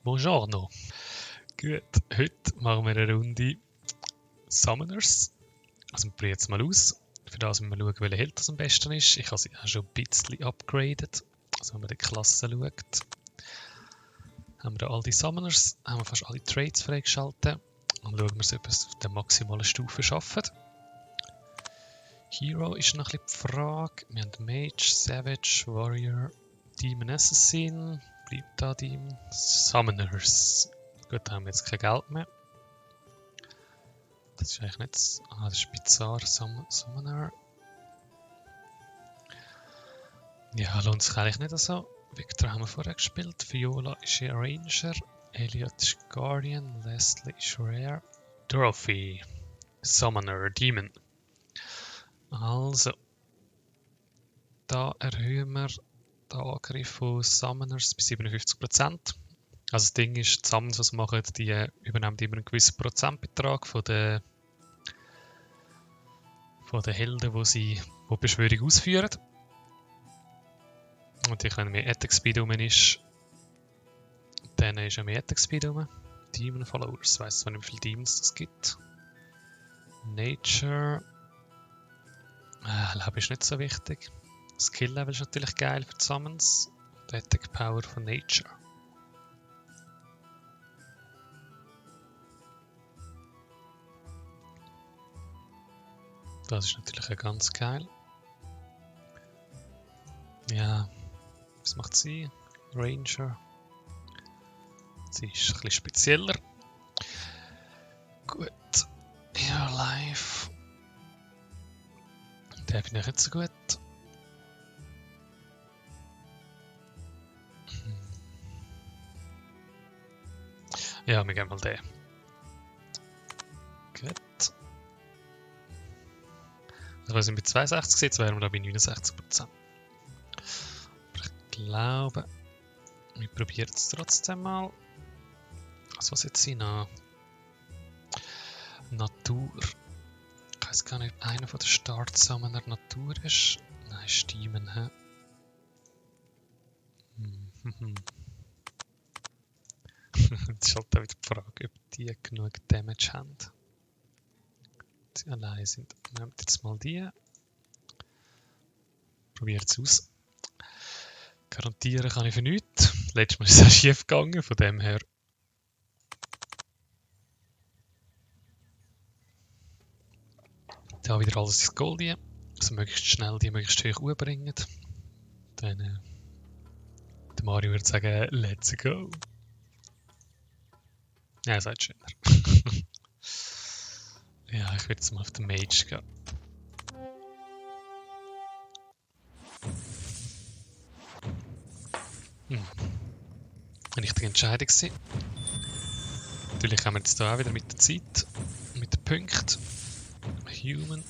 Buongiorno. Gut, heute machen wir eine Runde Summoners. Also wir probieren jetzt mal aus. Für das müssen wir schauen, welcher Held das am besten ist. Ich habe sie auch schon ein bisschen upgraded. Also wenn man die Klasse schaut, haben wir da all die Summoners, haben wir fast alle Trades freigeschaltet. Und schauen wir, ob wir es auf der maximalen Stufe schaffen. Hero ist noch ein bisschen die Frage. Wir haben Mage, Savage, Warrior, Demon Assassin. Bleibt da Demon. Summoners. Gut, da haben wir jetzt kein Geld mehr. Das ist eigentlich nicht... das ist bizarr. Summoner. Ja, lohnt sich eigentlich nicht so. Victor haben wir vorher gespielt. Viola ist hier Ranger. Elliot ist Guardian. Leslie ist Rare. Dorothy. Summoner. Demon. Also. Da erhöhen wir den Angriff von Summoners bei 57%. Also das Ding ist, die Summons, was sie machen, die übernehmen immer einen gewissen Prozentbetrag von den Helden, die Beschwörung ausführen. Und wenn mehr Attack Speed rum ist, dann ist ja mehr Attack Speed rum. Demon Followers, ich weiss zwar nicht, wie viele Demons es gibt. Nature. Leben ist nicht so wichtig. Skill Level ist natürlich geil für die Summons. Die Attack Power von Nature. Das ist natürlich auch ganz geil. Ja, was macht sie? Ranger. Sie ist ein bisschen spezieller. Gut. Ja, Life. Der finde ich nicht so gut. Ja, wir gehen mal den. Gut. Also wir sind bei 62, jetzt wären wir da bei 69%. Aber ich glaube, wir probieren es trotzdem mal. Also was jetzt sind noch? Natur. Ich weiß gar nicht, ob einer von den Start-Summoner Natur ist. Nein, Demon, hä? Jetzt ist halt auch wieder die Frage, ob die genug Damage haben. Sie allein sind. Nehmt jetzt mal die. Probiert es aus. Garantieren kann ich für nichts. Letztes Mal ist es auch schief gegangen, von dem her. Da wieder alles ins Gold hier. Also möglichst schnell die möglichst hoch umbringen. Dann der Mario würde sagen, let's go. Ja, er sagt schöner. Ja, ich würde jetzt mal auf den Mage gehen. Eine richtige Entscheidung gewesen. Natürlich haben wir jetzt hier auch wieder mit der Zeit, mit den Punkten. Human.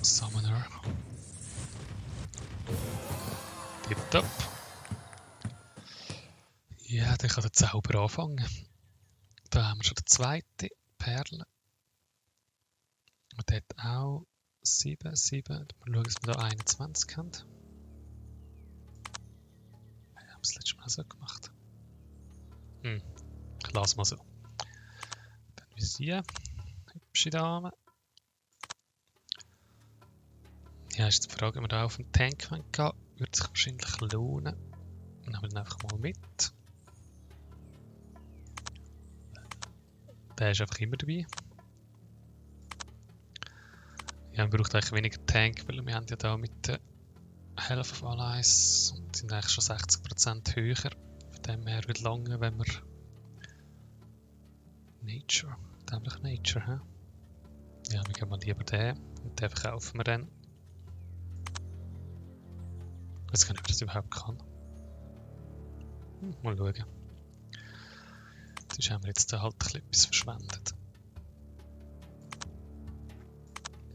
Summoner. Tipptopp. Ja, dann kann der Zauber anfangen. Da haben wir schon die zweite Perle. Und der hat auch 7. Mal schauen, dass wir da 21 haben. Wir haben es letztes Mal so gemacht. Ich lasse mal so. Dann Visier. Hübsche Dame. Ja, ist jetzt die Frage, ob wir da auf den Tank gehen wollen. Würde sich wahrscheinlich lohnen. Dann nehmen wir den einfach mal mit. Der ist einfach immer dabei. Ja, man braucht eigentlich weniger Tank, weil wir haben ja da mit der Health of Allies und sind eigentlich schon 60% höher. Von dem her wird lange, wenn wir Nature, nämlich Nature, hä? Ja, wir gehen mal lieber den und den verkaufen wir dann. Ich weiß gar nicht, ob ich das überhaupt kann. Mal schauen. Sonst haben wir jetzt da halt etwas verschwendet.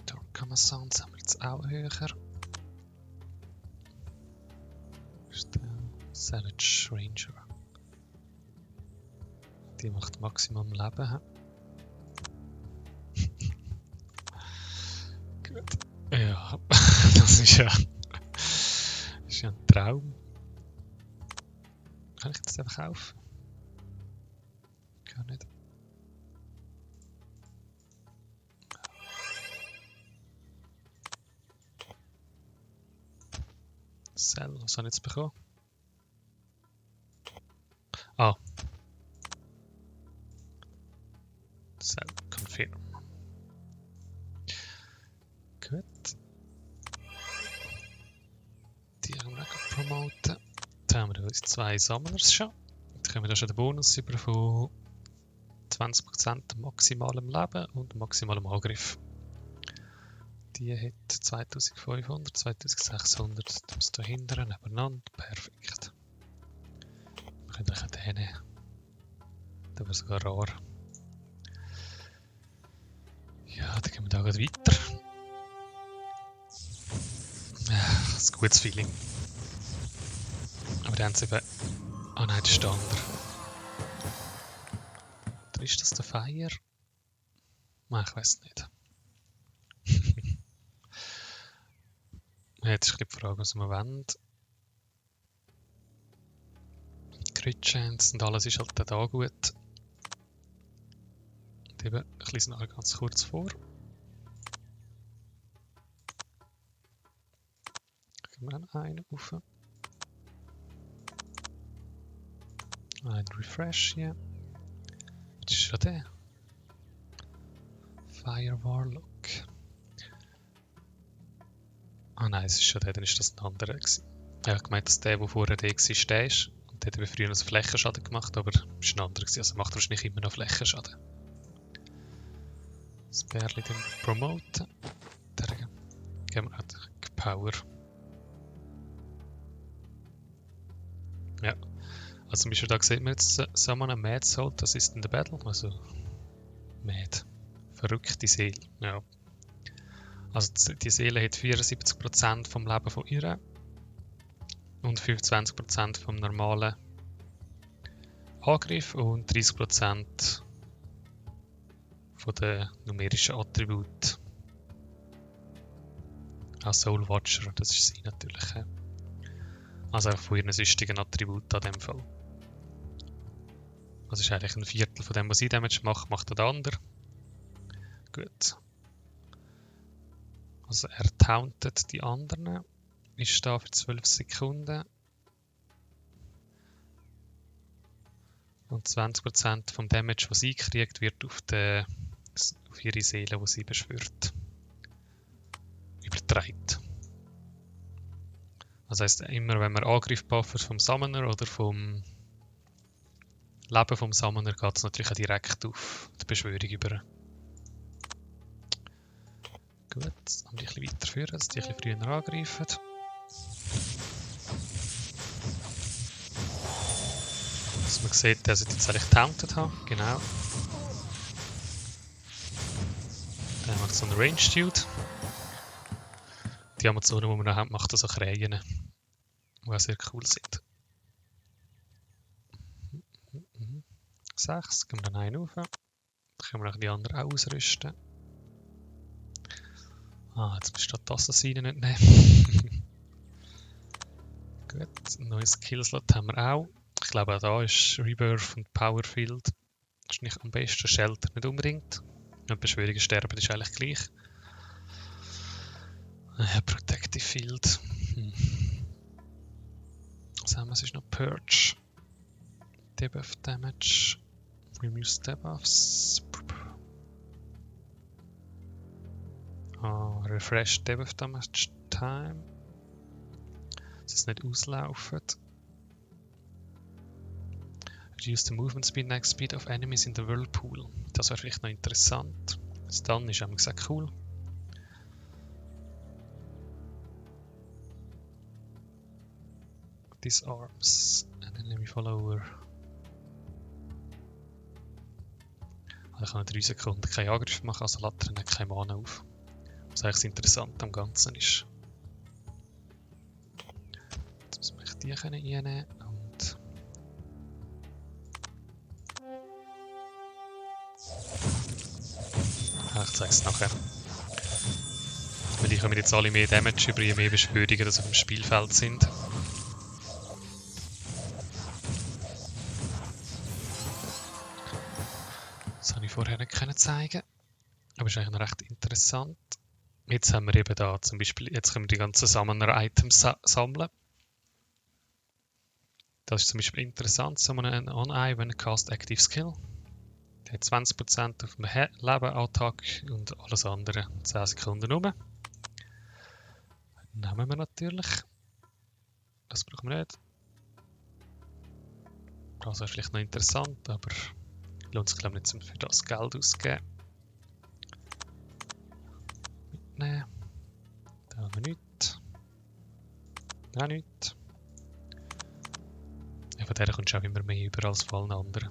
Dorkhammer Sounds haben wir jetzt auch höher. Ist der Savage Ranger. Die macht Maximum Leben. Gut. Ja, das ist ja ein Traum. Kann ich das einfach kaufen? Gar nicht. Sell, was habe ich jetzt bekommen? Ah. Sell, confirm. Gut. Die haben wir auch promoten. Dann haben wir uns 2 Sammlers schon. Jetzt können wir da schon den Bonus über von 20% maximalem Leben und maximalem Angriff. Die hat 2500, 2600, das da hinten nebeneinander. Perfekt. Wir können auch den nehmen. Der wäre sogar rar. Ja, dann gehen wir da gleich weiter. Ja, ein gutes Feeling. Aber dann haben sie eben... Ah nein, das ist der andere. Oder ist das der Feier? Nein, ich weiß nicht. Jetzt ist die Frage, was wir wollen. Crit Chance und alles ist halt da gut. Und eben, ich lese nachher ganz kurz vor. Gehen wir dann einen rauf. Ein Refresh hier. Das ist schon der. Fire Warlock. Ah nein, es ist schon der, dann ist das ein anderer gewesen. Ja, ich meinte, dass der vorher der war, der ist. Und der hat früher noch Flächenschaden gemacht, aber es ist ein anderer gewesen. Also macht wahrscheinlich immer noch Flächenschaden. Das Bärli dann promoten. Da geben wir halt Power. Ja. Also zum Beispiel da sieht man jetzt Summon a Mad Soul, das ist in der Battle. Also Mad. Verrückte Seele. Ja. Also die Seele hat 74% vom Leben von ihr und 25% vom normalen Angriff und 30% von den numerischen Attributen. Ah, Soul Watcher, das ist sie natürlich. Also einfach von ihren sonstigen Attributen an dem Fall. Also ist eigentlich ein Viertel von dem, was sie Damage macht, macht der andere. Gut. Also er tauntet die anderen, ist da für 12 Sekunden und 20% vom Damage, was sie kriegt, wird auf ihre Seele, die sie beschwört, übertragen. Das heisst, immer wenn man Angriff buffert vom Summoner oder vom Leben vom Summoner, geht es natürlich auch direkt auf die Beschwörung über. Gut, jetzt haben die ein bisschen weiterführen, dass die ein bisschen früher angreifen. Dass man sieht, dass ich jetzt eigentlich taunted habe, genau. Dann macht so einen Ranged Dude. Die Amazonen, die wir noch haben, macht so Krähen, die auch sehr cool sind. 6, gehen wir dann einen rauf. Dann können wir auch die anderen auch ausrüsten. Ah, jetzt besteht die Assassinen nicht nehmen. Gut, ein neues Skillslot haben wir auch. Ich glaube auch da ist Rebirth und Powerfield ist nicht am besten. Shelter nicht unbedingt. Und Beschwörungen sterben ist eigentlich gleich. Ja, Protective Field. Was haben wir? Es ist noch Purge. Debuff Damage. Removes Debuffs. Refresh Debuff Damage Time. Dass es nicht auslaufen. Reduce the movement speed next speed of enemies in the whirlpool. Das wäre vielleicht noch interessant. Stun ist einmal gesagt cool. Disarms an enemy follower. Also ich kann in 3 Sekunden keinen Angriff machen, also Laternen hat keine Mana auf. Was eigentlich das Interessante am Ganzen ist. Jetzt muss ich die reinnehmen und... Ja, ich zeige es nachher. Weil ich komme jetzt alle mehr Damage über, je mehr Beschwörungen, die auf dem Spielfeld sind. vorher nicht zeigen konnte. Aber ist eigentlich noch recht interessant. Jetzt haben wir eben da zum Beispiel, jetzt können wir die ganzen Summoner-Items sammeln. Das ist zum Beispiel interessant. Summon an On-Eye when cast Active Skill. Der hat 20% auf dem Leben, Attack und alles andere 10 Sekunden rum. Nehmen wir natürlich. Das brauchen wir nicht. Das ist vielleicht noch interessant, aber lohnt sich glaube ich nicht, für das Geld auszugeben. Mitnehmen. Da haben wir nichts. Auch nichts. Ja, von der kommst du auch immer mehr über als von allen anderen.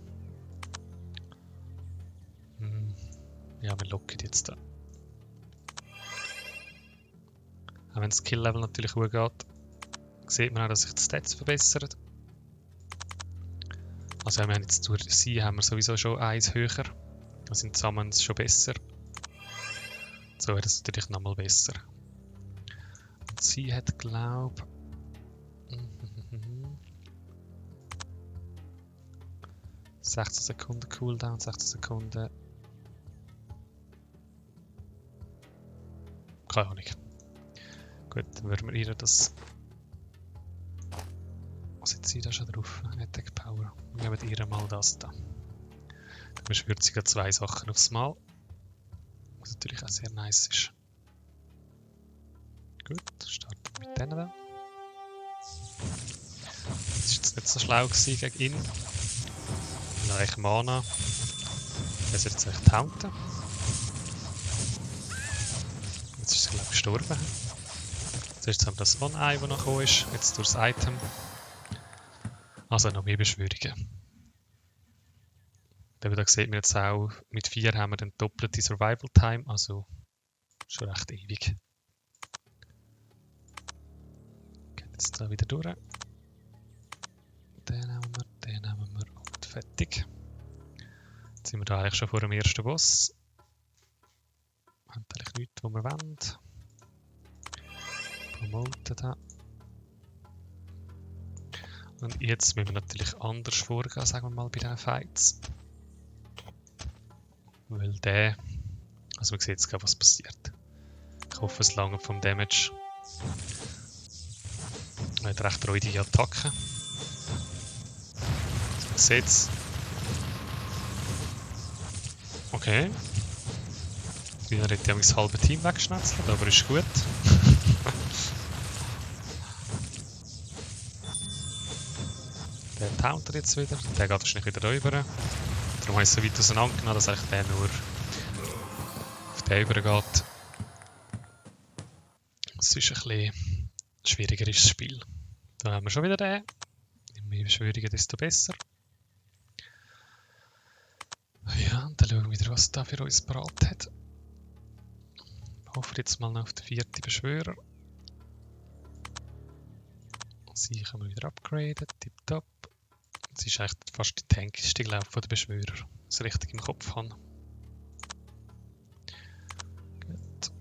Ja, wir locken jetzt da. Auch wenn das Skill-Level natürlich hochgeht, sieht man auch, dass sich die Stats verbessern. Also wir haben jetzt durch sie haben wir sowieso schon 1 höher. Da sind die Summons schon besser. So wäre das natürlich nochmal besser. Und sie hat, glaube ich, 16 Sekunden Cooldown, 16 Sekunden. Keine Ahnung. Gut, dann würden wir ihr das. Was hat sie da schon drauf? Attack Power. Wir geben ihr mal das da. Dann beschwört sie 2 Sachen aufs Mal. Was natürlich auch sehr nice ist. Gut, starten wir mit denen da. Das war jetzt nicht so schlau gegen ihn. Noch echt Mana. Der soll jetzt echt haunten. Jetzt ist sie glaube ich gestorben. Zuerst haben wir das On-Eye, das noch gekommen ist. Jetzt durch das Item. Also noch mehr Beschwörungen. Da sieht man jetzt auch, mit 4 haben wir dann doppelte Survival Time, also schon recht ewig. Gehen jetzt da wieder durch. Den nehmen wir und fertig. Jetzt sind wir da eigentlich schon vor dem ersten Boss. Wir haben eigentlich nichts, was wir wollen. Promoten da. Und jetzt müssen wir natürlich anders vorgehen, sagen wir mal, bei diesen Fights. Weil der... Also man sieht jetzt gerade, was passiert. Ich hoffe, es lange vom Damage. Er hat recht räudige Attacken. Man sieht es. Okay. Er hat ja das halbe Team weggeschnetzelt, aber ist gut. Der tauntet jetzt wieder, der geht wahrscheinlich wieder rüber. Darum habe ich es so weit auseinandergenommen, dass eigentlich der nur auf den übergeht. Es ist ein bisschen schwieriger ist das Spiel. Da haben wir schon wieder den. Je mehr Beschwörungen, desto besser. Ja, und dann schauen wir wieder, was da für uns parat hat. Ich hoffe jetzt mal noch auf den 4. Beschwörer. Sie können wir wieder upgraden, tipptopp. Sie ist eigentlich fast die tankigste, glaube ich, von den Beschwörern. Das ich richtig im Kopf habe. Gut.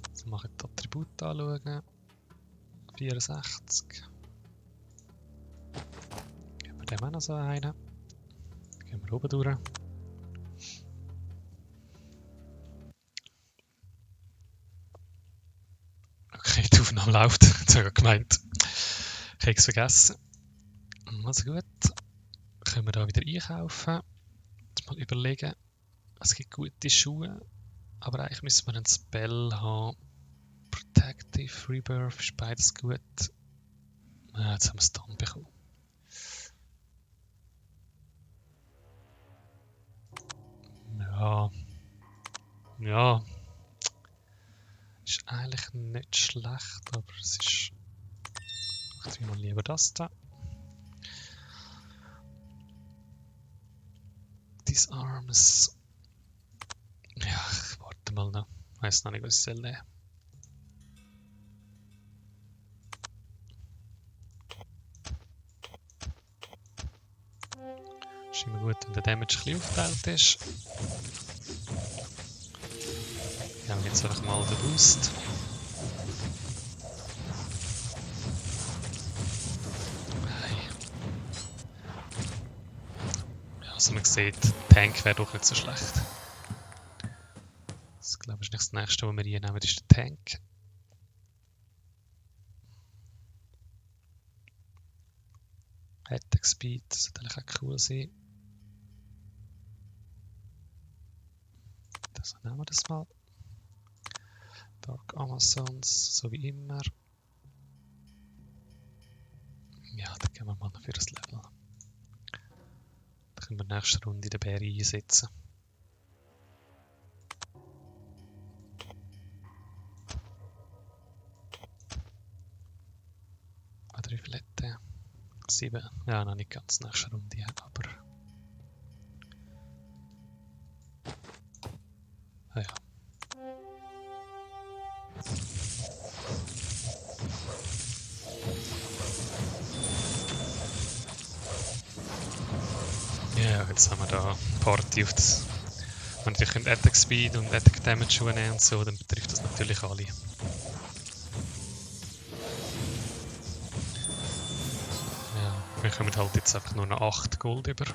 Jetzt mache ich die Attribute anschauen. 64. Geben wir dem auch noch so einen. Gehen wir oben durch. Okay, die Aufnahme läuft. Jetzt habe ich gemeint. Ich habe es vergessen. Also gut. Können wir da wieder einkaufen. Jetzt mal überlegen. Es gibt gute Schuhe. Aber eigentlich müssen wir einen Spell haben. Protective, Rebirth, ist beides gut. Ja, jetzt haben wir es dann bekommen. Ja. Ja. Ist eigentlich nicht schlecht, aber es ist... Ich tue mal lieber das da. Disarms. Ja, ich warte mal noch. Ich weiß noch nicht, was ich nehmen soll. Ist immer gut, wenn der Damage ein bisschen aufgeteilt ist. Wir haben jetzt einfach mal den Boost. Also man sieht, der Tank wäre doch nicht so schlecht. Das glaube ich nicht das nächste, was wir hier nehmen, ist der Tank. Attack Speed, das sollte eigentlich auch cool sein. Das nehmen wir das mal. Dark Amazons, so wie immer. Ja, dann gehen wir mal für das Level. Dann können wir in der nächsten Runde den Bär einsetzen. Oder wie viel hat der? 7. Ja, noch nicht ganz nächste Runde, aber... Ah ja. Ja, jetzt haben wir da Party auf das. Wenn ihr könnt Attack Speed und Attack Damage nehmen und so, dann betrifft das natürlich alle. Ja, wir kommen halt jetzt einfach nur noch 8 Gold über.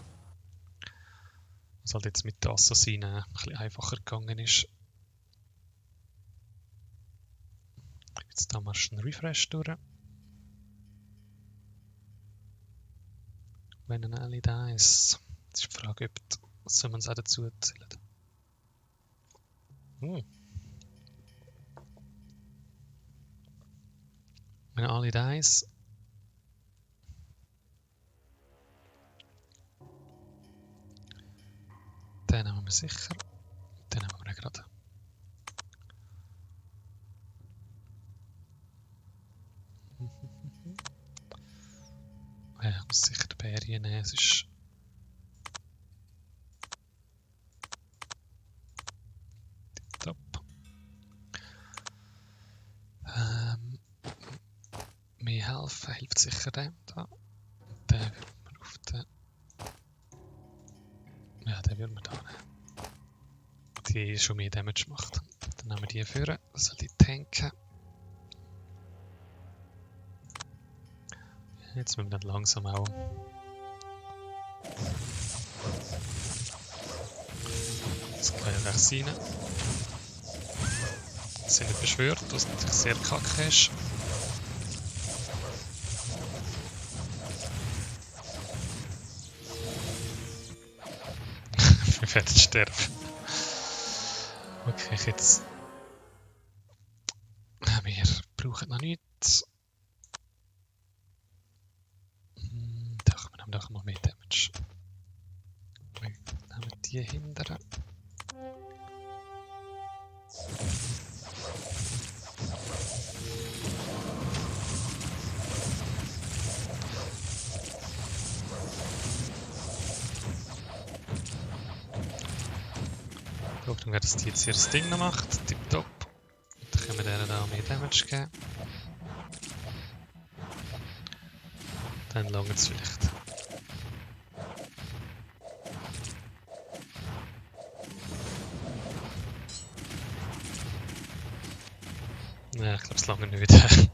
Was halt jetzt mit den Assassinen ein bisschen einfacher gegangen ist. Jetzt haben wir einen Refresh durch. Wenn ein alle da ist. Jetzt ist die Frage, ob soll man es auch dazu erzählen. Wenn alle da ist. Den nehmen wir sicher. Den nehmen wir gerade. Ja, ich muss sicher die Bärchen nehmen, es ist... Top. Mehr helfen hilft sicher dem da. Den würde man auf den... Ja, den würde man da nehmen. Die schon mehr Damage macht. Dann nehmen wir die führen, das soll die tanken. Jetzt müssen wir dann langsam auch... Das kann ja rechts rein. Sind nicht beschwört, was natürlich sehr kacke ist. Wir werden sterben. Okay, jetzt... Wir brauchen noch nichts. Doch, wir haben doch mal mehr Damage. Wir nehmen die hindern. Schauen wir, dass die jetzt hier das Ding noch macht. Tipptopp. Dann können wir denen da mehr Damage geben. Dann langt es vielleicht. Ja, ich glaube, es langt nicht wieder.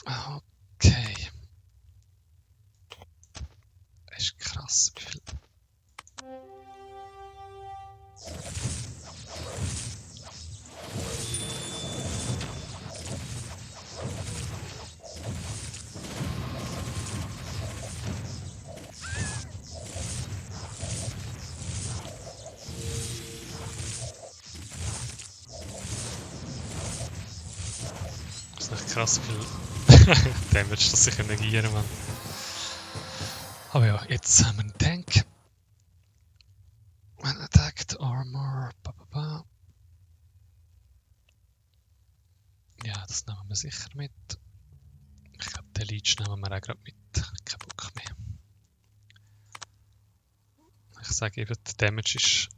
Okay. Das ist krass, wie viel. Das ist echt krass, wie viel Damage das sich negieren kann. Aber ja, jetzt haben wir einen Tank. When attacked armor. Ja, das nehmen wir sicher mit. Ich glaube, den Leech nehmen wir auch gerade mit. Kein Bock mehr. Ich sage eben, der Damage ist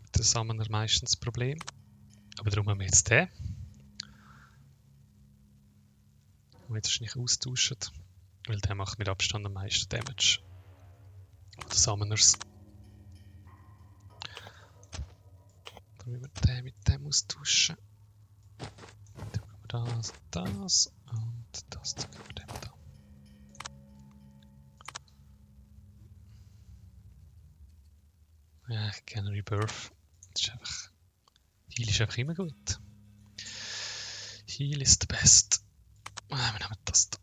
mit den Summoner meistens das Problem. Aber darum haben wir jetzt den. Den wir jetzt wahrscheinlich austauschen. Weil der macht mit Abstand am meisten Damage. Die Summoners. Dann müssen wir den mit dem austauschen. Dann machen wir das und das. Und das geben wir dem da. eigentlich gerne Rebirth. Heal ist einfach immer gut. Heal ist the best. Wir nehmen das da.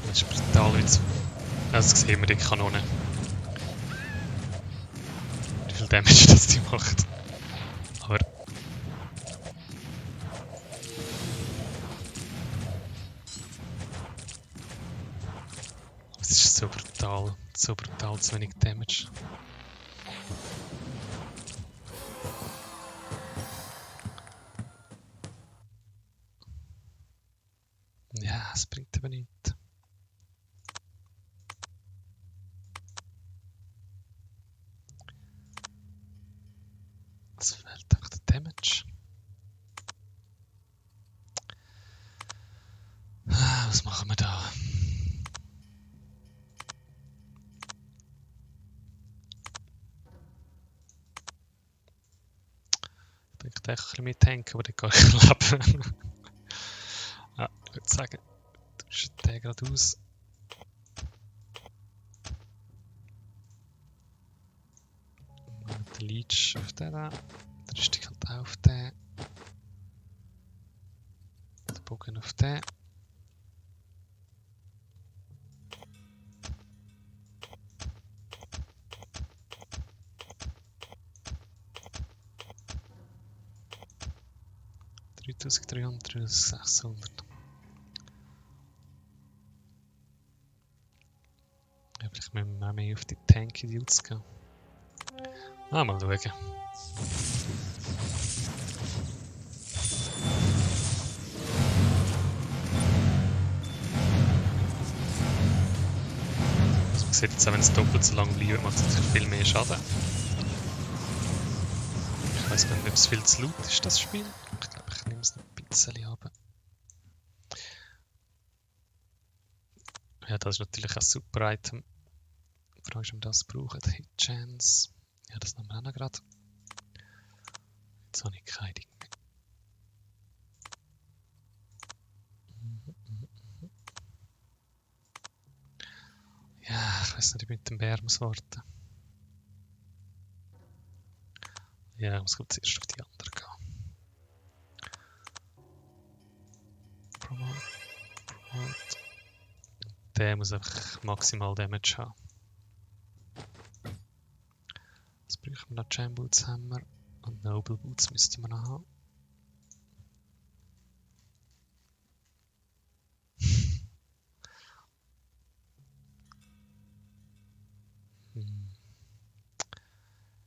Das ist brutal jetzt. Also sehen wir die Kanone. Wie viel Damage das die macht. Aber es ist so brutal zu wenig Damage. Ja, es bringt eben nichts. Es fehlt einfach der Damage. Was machen wir da? Ich denke, ich kann mit tanken, aber dann kann ich leben. Ja, ich würde sagen, du bist den gerade aus. Der Leech auf den da. Der Rüstung halt auch auf den. Der Bogen auf den. $3.300, 600. Ja, vielleicht müssen wir auch mehr auf die Tank-Idiots gehen. Mal schauen. Also man sieht jetzt auch, wenn es doppelt so lang bleibt, macht es natürlich viel mehr Schaden. Ich weiss gar nicht, ob es viel zu laut ist, das Spiel. Ich glaube, ich nehme es noch ein bisschen ab. Ja, das ist natürlich ein super Item. Die Frage ist, ob wir das brauchen. Hit Chance. Ja, das nehmen wir auch noch gerade. Jetzt habe ich keine Dinge mehr. Ja, ich weiß nicht, ob ich mit dem Bär muss warten. Ja, ich muss glaube zuerst auf die andere gehen. Promote. Der muss einfach maximal Damage haben. Jetzt brauchen wir noch Jam Boots Hammer und Noble Boots müssten wir noch haben.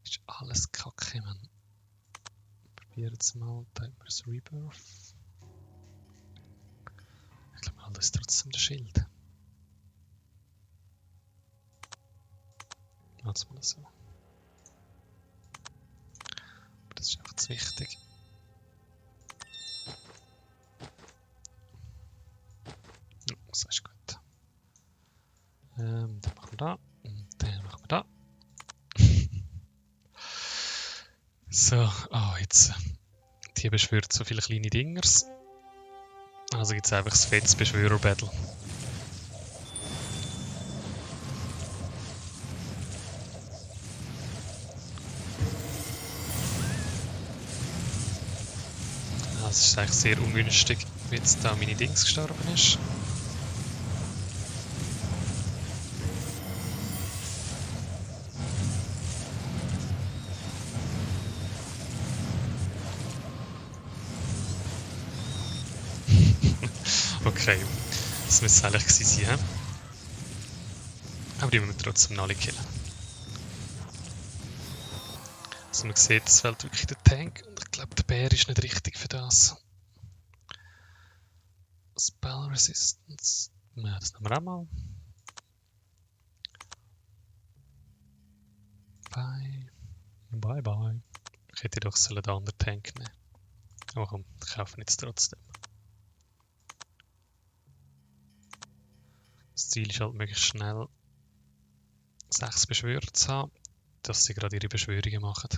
Ist alles kacke, man. Probieren es mal. Da haben wir das Rebirth. Ich glaube, alles ist trotzdem der Schild. Lass mal das so. Aber das ist einfach zu wichtig. Ja, das ist gut. Dann machen wir da. Und dann machen wir da. So, jetzt. Die beschwört so viele kleine Dingers. Also gibt es einfach das fettes Beschwörer-Battle. Das ist eigentlich sehr ungünstig, wie jetzt da meine Dings gestorben ist. Okay, das müsste eigentlich gewesen sein. Aber die müssen wir trotzdem noch alle killen. Also man sieht, es fehlt wirklich der Tank und ich glaube, der Bär ist nicht richtig für das. Spell Resistance. Ja, das nehmen wir auch mal. Bye bye. Ich hätte doch den anderen Tank nehmen. Aber komm, ich kaufe ihn jetzt trotzdem. Das Ziel ist halt möglichst schnell 6 Beschwörer zu haben, dass sie gerade ihre Beschwörungen machen.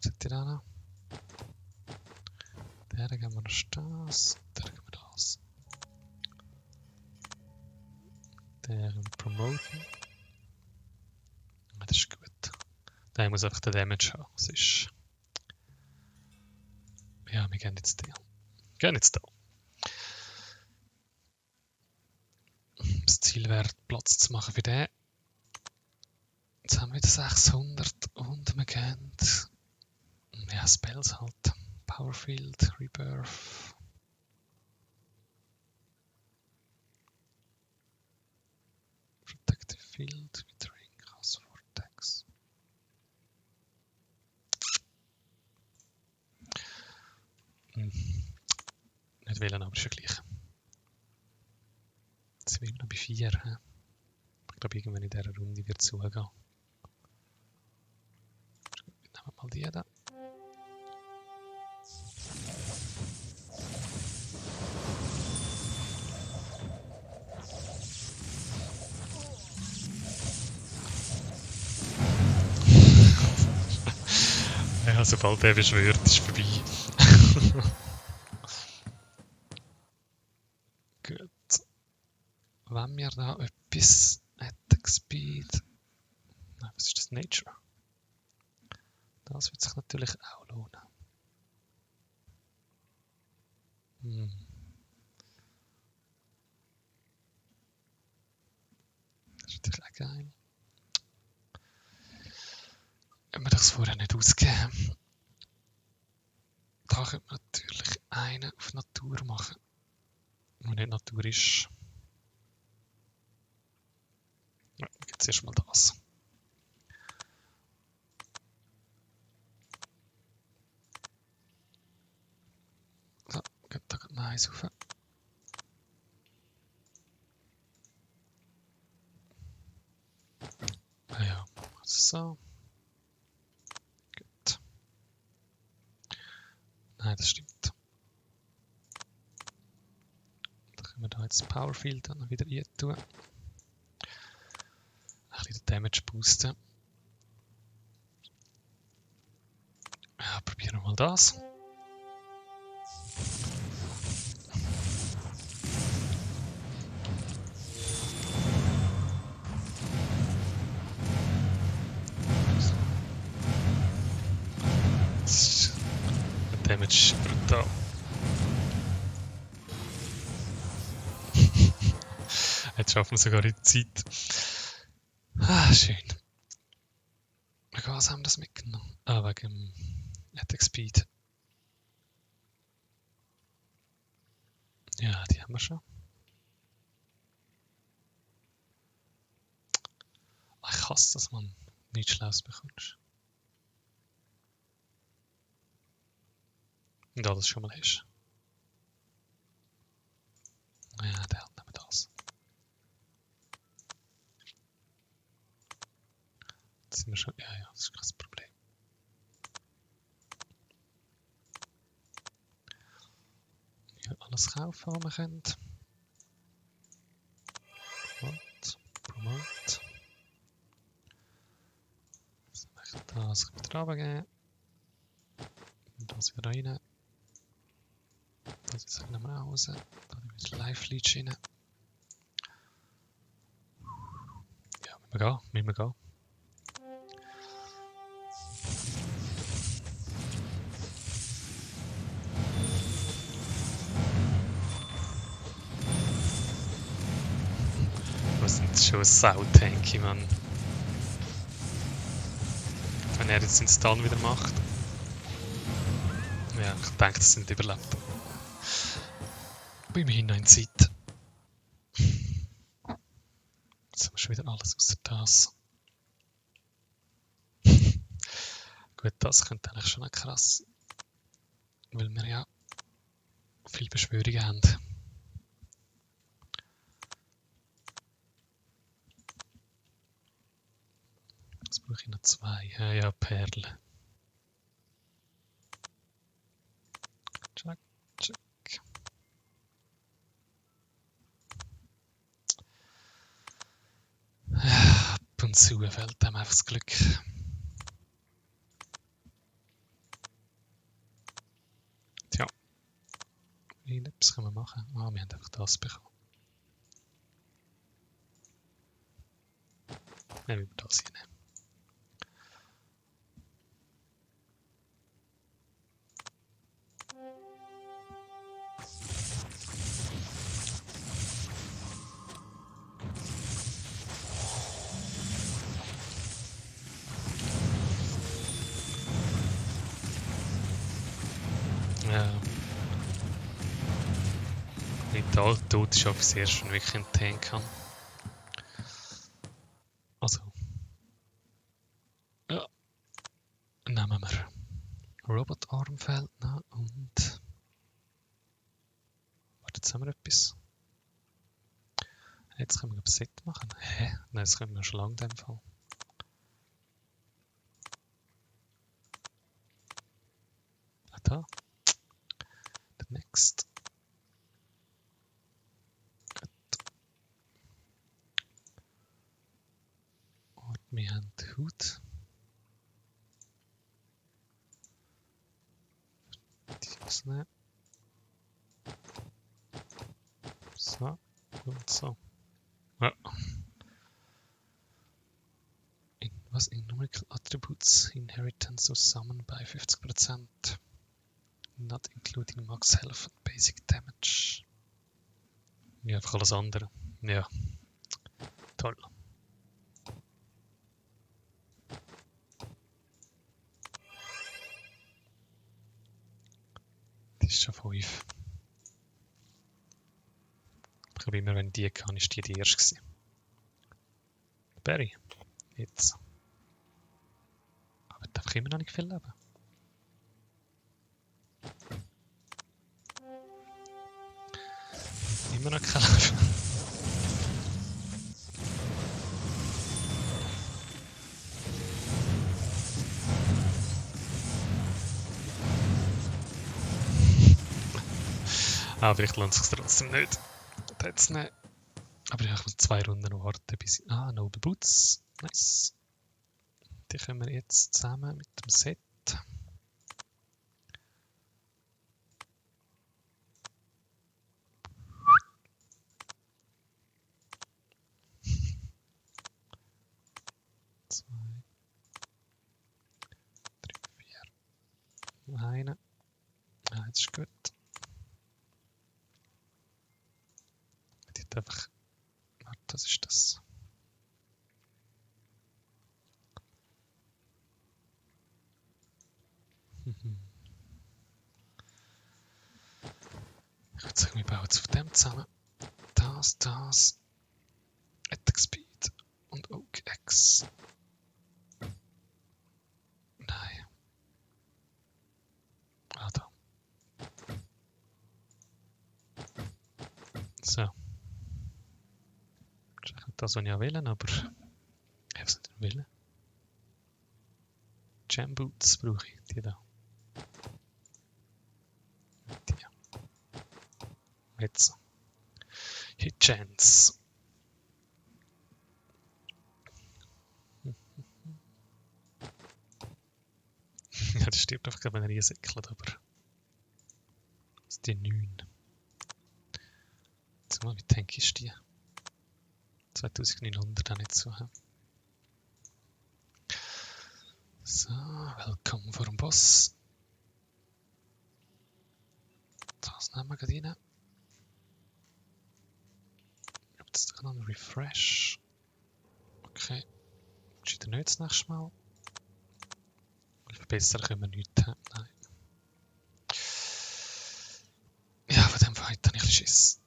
Seht ihr da noch? Der geben wir noch das. Der geben wir das. Der promoten. Das ist gut. Der muss einfach den Damage haben. Sonst... Ja, wir gehen jetzt da. Gehen jetzt da. Das Ziel wäre, Platz zu machen für den. Jetzt haben wir wieder 600 und wir gehen... Ja, Spells halt. Powerfield, Rebirth. Protective Field, Withering, Chaos Vortex. Nicht wählen, aber ist ja gleich. Jetzt sind wir immer noch bei 4. Ich glaube, irgendwann in dieser Runde wird es zugehen. Wir nehmen mal die da. Ja, sobald der beschwört, ist vorbei. Gut. Wenn wir da etwas Attack Speed. Nein, was ist das? Nature. Das wird sich natürlich auch lohnen. Das ist natürlich auch geil. Wenn wir das vorher nicht ausgeben. Da könnte man natürlich einen auf Natur machen. Und nicht Natur ist. Ja, jetzt erstmal das. So, geht da gerade noch eins rauf. Ja, so. Gut. Nein, das stimmt. Da können wir da jetzt das Powerfield dann noch wieder rein tun. Ein bisschen den Damage boosten. Ja, probieren wir mal das. Der Damage ist brutal. Jetzt schaffen wir sogar in die Zeit. Ah, schön. Was haben wir das mitgenommen? Ah, wegen dem Attack Speed. Ja, die haben wir schon. Ich hasse, dass man nichts Schlaues bekommst. Und da das schon mal hast. Ja, der hat nehmen das. Jetzt sind wir schon. Ja, das ist kein Problem. Hier alles kaufen, was wir können. Promote. Das wieder runtergeben. Das wieder rein. Das ist auch nochmal raus. Da wieder Life Leech rein. Ja, müssen wir gehen. Was sind schon Sau-Tanky, Mann. Wenn er jetzt den Stun wieder macht. Ja, ich denke, das sind überlebt. Aber immerhin noch in Zeit. Jetzt haben wir schon wieder alles außer das. Gut, das könnte eigentlich schon noch krass. Weil wir ja viele Beschwörungen haben. Jetzt brauche ich noch 2. Ja, ja, Perlen. Check, check. Ab und zu fehlt einem einfach das Glück. irgendetwas können wir machen. Ah, wir haben einfach das bekommen. Nehmen wir das rein. Ja. Nicht all tot ist Offizier schon wirklich einen Tank haben. Also. Ja. Nehmen wir Robotarmfeld noch und. Warte, jetzt haben wir etwas. Jetzt können wir ein Set machen. Hä? Nein, das können wir schon lange in dem Fall. Ah, da. Der Next. Gut. Und wir haben die Haut. Die ausnehmen. So. Und so. Ja. Was in Numerical Attributes Inheritance or Summon by 50%. Not including Max Health and Basic Damage. Ja, einfach alles andere. Ja. Toll. Das ist schon 5. Ich glaube immer, wenn die kann, ist die erste gewesen. Barry. Jetzt. Aber darf ich immer noch nicht viel leben. Immer noch kein Leben. Ah, vielleicht lohnt es sich trotzdem nicht. Das nicht. Aber ich muss 2 Runden noch warten, bis ich... Ah, Noble Boots. Nice. Die können wir jetzt zusammen mit dem Set. Eine. Ah, jetzt ist gut. Die hat einfach. Warte, was ist das? Ich würde sagen, wir bauen jetzt auf dem zusammen. Das. Attack Speed und Oak X. Nein. Ah, da. So. Ich könnte das, was ich auch wählen, aber ich habe es nicht wählen. Jam Boots brauche ich, die da. Die. Jetzt. Hit Chance. Ja, das stirbt einfach gerade, wenn er reinsäckelt, aber. Das ist die 9. Jetzt mal, wie tank ist die? 2900 auch nicht so. So, willkommen vor dem Boss. Das nehmen wir gerade rein. Ich habe jetzt noch einen Refresh. Okay. Ist wieder nicht das nächste Mal. Besser können wir nichts haben. Nein. Ja, von dem Fight habe ich ein bisschen Schiss.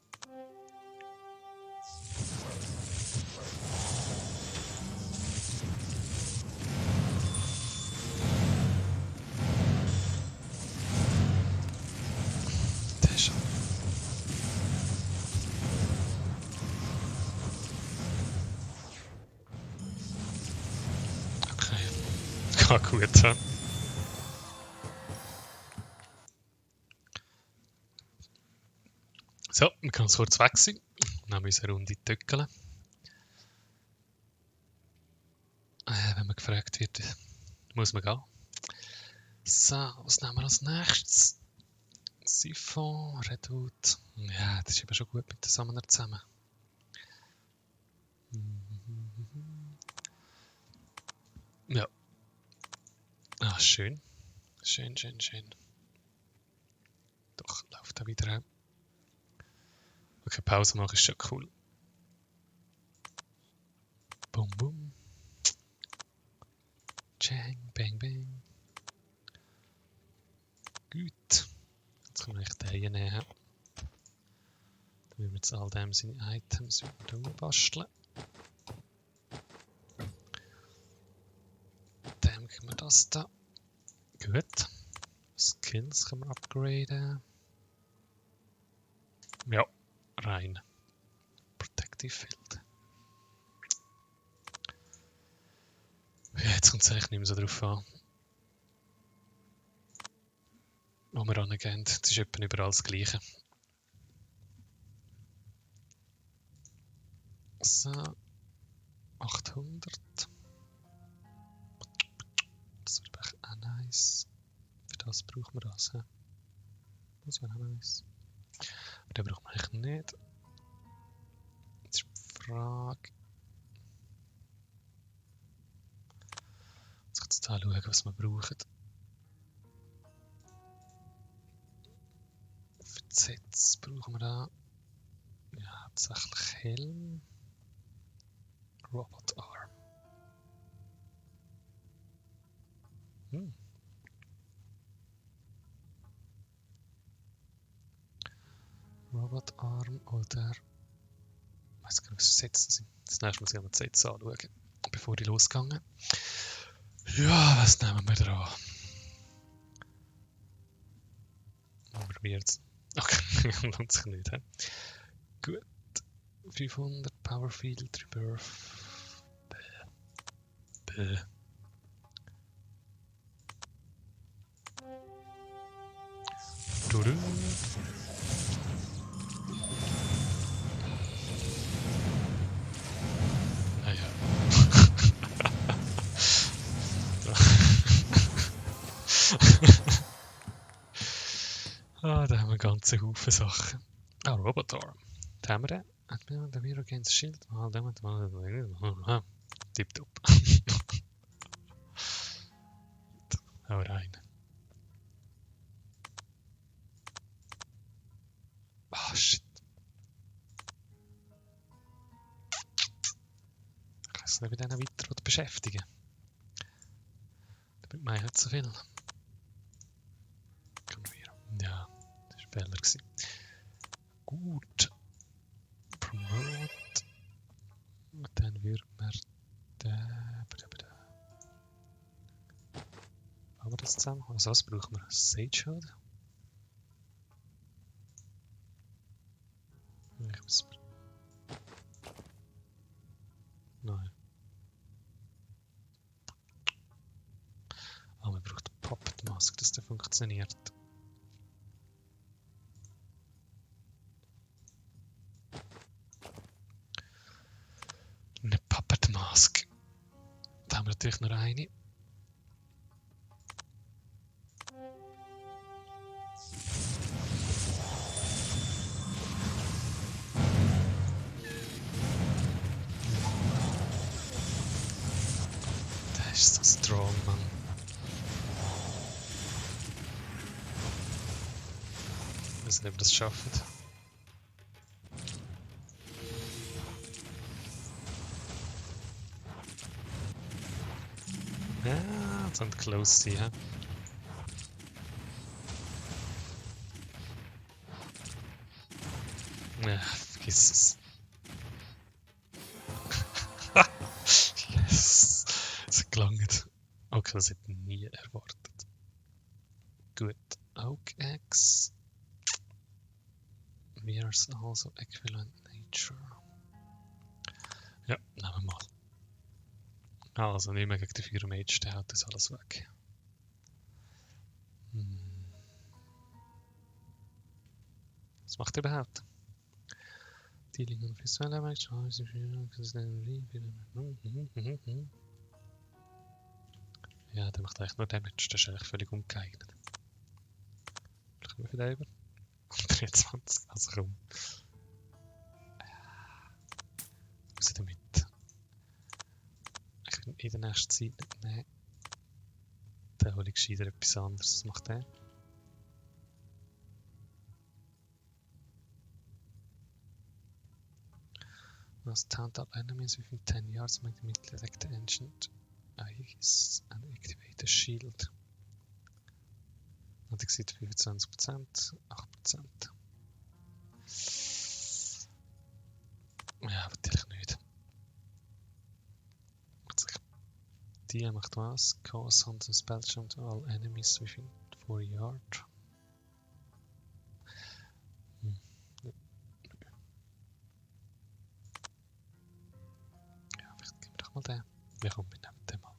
Der ist schon. Okay. Kann gut sein. So, wir können uns kurz weg sein. Dann haben wir unsere Runde töckeln. Wenn man gefragt wird, muss man gehen. So, was nehmen wir als nächstes? Siphon, Redwood. Ja, das ist eben schon gut mit den Summoner zusammen. Ja. Ah, schön. Schön, schön, schön. Doch, läuft da wieder an. Okay, Pause machen ist schon cool. Boom, boom. Chang, bang, bang. Gut. Jetzt können wir echt den hier nehmen. Dann müssen wir jetzt all dem seine Items wieder basteln. Dem können wir das da. Gut. Skills können wir upgraden. Ja, rein. Protective Field. Ja, jetzt kommt es eigentlich nicht mehr so drauf an. Wo wir angehen. Das ist etwa überall das Gleiche. So. 800. Das wäre echt auch nice. Für das brauchen wir das. He? Das wäre auch nice. Aber den brauchen wir eigentlich nicht. Jetzt ist die Frage. Jetzt kannst du da schauen, was wir brauchen. Für die Sets brauchen wir da. Ja, hauptsächlich Helm. Robot Arm. Robot Arm oder. Ich weiß gar nicht, was Sets sind. Das nächste muss ich mir die Sets anschauen, bevor ich losgehe. Ja, was nehmen wir dran? Probiert. Okay, lohnt sich nicht. He? Gut. 500 Powerfield Rebirth. Bäh. Tudu. Ah ja. Ah, da haben wir einen ganzen Haufen Sachen. Ah, Robotarm. Da haben wir den. Der Miro against Shield. Tipptopp. Hau rein. Ah, shit. Ich kann es nicht mit denen weiter beschäftigen. Damit mache ich nicht so viel. Ja, das war ein Fehler. Gut. Promote. Und dann wird man den. Haben wir das zusammen? Also was brauchen wir? Sage Hood? Ich muss... Nein. Ah, man braucht eine Puppet Mask, dass der funktioniert. Eine Puppet Mask. Da haben wir natürlich nur eine. Der ist so strong, Mann. Ich weiß nicht, ob wir das schaffen. Ja, das sind close die, hä? Ja, vergiss es. Yes! Es hat gelangt. Okay, das hätte ich nie erwartet. Gut. Oak Axe. Mirrors also equivalent nature. Ja, nehmen wir mal. Also nicht mehr gegen die 4 Mage, der haut das alles weg. Was macht er überhaupt? Dealing on visual damage. Ja, der macht eigentlich nur Damage, der ist eigentlich völlig ungeeignet. Vielleicht können wir für den über. 23, also komm. Raus damit. Ich kann in der nächsten Zeit nicht nehmen. Dann hole ich gescheiter etwas anderes. Was macht der? Must count up enemies within 10 yards, make them interact the ancient ice and activate the shield. Und ich sehe 25%, 8%. Ja, natürlich nicht. Die macht was? Cause on the spell jump to all enemies within 4 yards. Ja, vielleicht geben wir doch mal den. Wir kommen mit dem mal.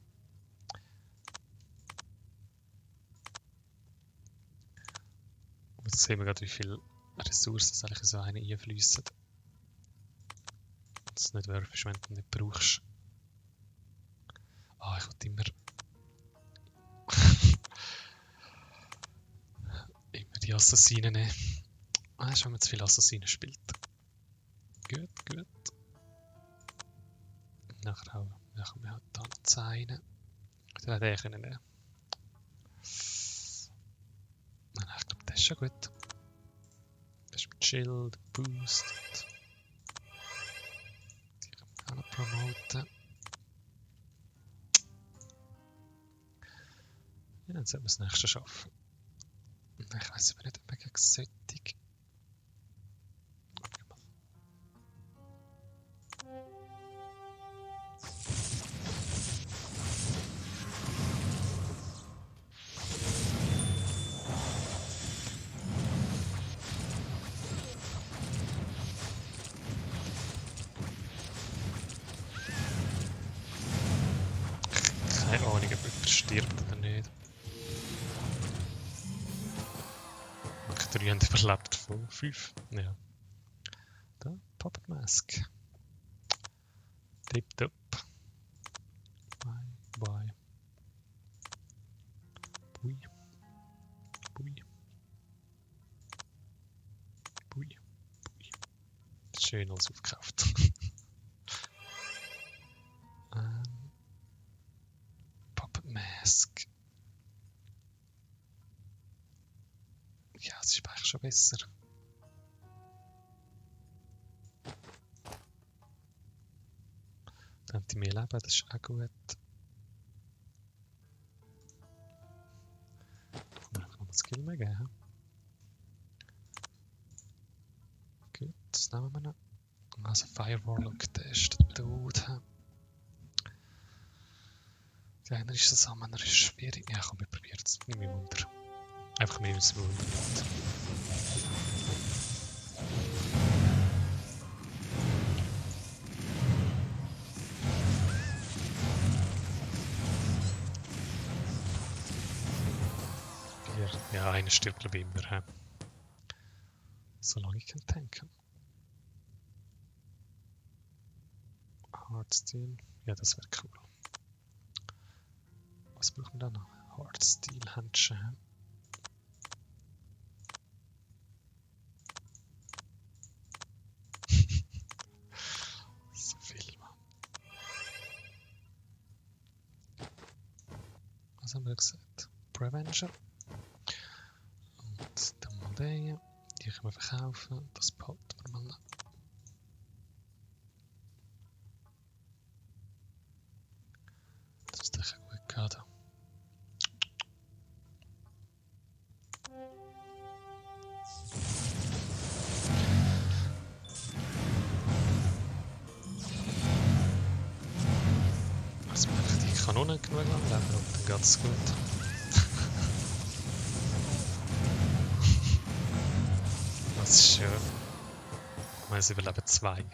Und jetzt sehen wir gerade, wie viele Ressourcen eigentlich in so einen einfließen. Dass es nicht werfst, wenn du nicht brauchst. Ah, ich wollte immer die Assassinen nehmen. Ah, ist, wenn man zu viele Assassinen spielt. Gut, gut. Nachher auch, machen wir halt da noch 10. Ich hätte den können nehmen. Nein, ich glaube, das ist schon gut. Das ist mit Shield, Boost. Die können wir auch noch promoten. Ja, dann sollten wir das nächste schaffen. Ich weiß aber nicht, ob wir gegen Sättig. Keine Ahnung, ob jemand stirbt oder nicht. Okay, 3 haben überlebt von 5. Ja. Da, Puppet Mask. Tipped up. Bye, bye. Bui. Bui. Bui. Bui. Schön alles aufgekauft. Puppet Mask. Ja, es ist eigentlich schon besser. Dann haben die mehr Leben, das ist auch gut. Da kann man einfach nochmal Skill mehr geben. Gut, das nehmen wir noch. Also Fire Warlock, der ist der Tod. Gegnerischer Summoner ist schwierig. Ja, komm, wir probieren es. Nicht mehr Wunder. Einfach mehr als Wunder. Ja, einer stirbt glaube ich immer. Solange ich kann tanken. Hardsteel. Ja, das wäre cool. Was brauchen wir da noch? Hardsteel Handschuhe. So viel, Mann. Was haben wir gesagt? Prevenger. Und dann mal den. Die können wir verkaufen. Das behalten wir mal noch. Das ist doch gut gerade. Also wenn ich die Kanone genug anlegen, dann geht es gut. Das ist schön. Es überleben 2.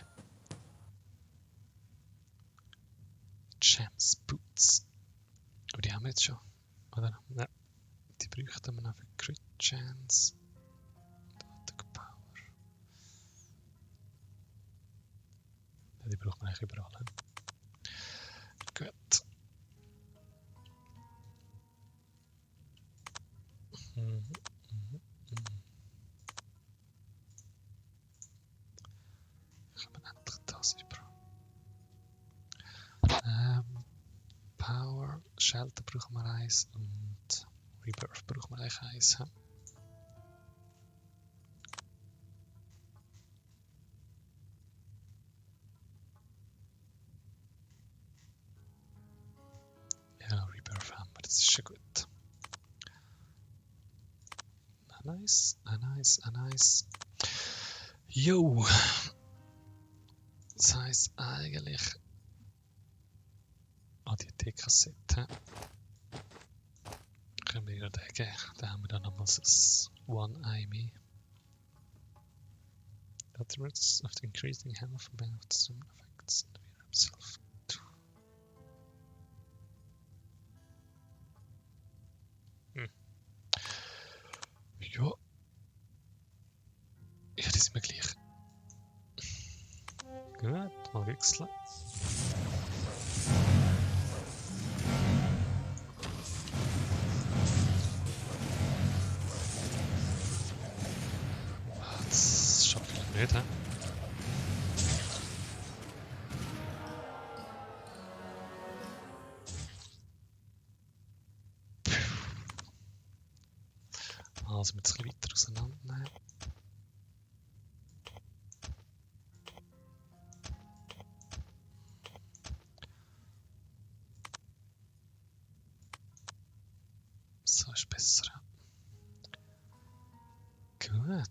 Gems Boots. Aber die haben wir jetzt schon. Oder? Nein. Die bräuchten wir noch für Crit Chance. Attack Power. Ja, die braucht man eigentlich überall. Gut. Skelter brauchen wir eins und Rebirth brauchen wir eigentlich eins. He? Ja, Rebirth haben wir, das ist schon gut. Nice, nice, nice. Jo! Das heisst eigentlich... Ah, die D-Kassette. Können wir gerade geben. Da haben wir dann nochmal das One Eye Me. That the rest of the increasing health and benefits and effects and the himself. Ja. Ja, die sind mir gleich. Gut, mal wechseln. Das schaffe ich nicht, hä? Also mit ein bisschen weiter auseinandernehmen. So ist besser. Gut.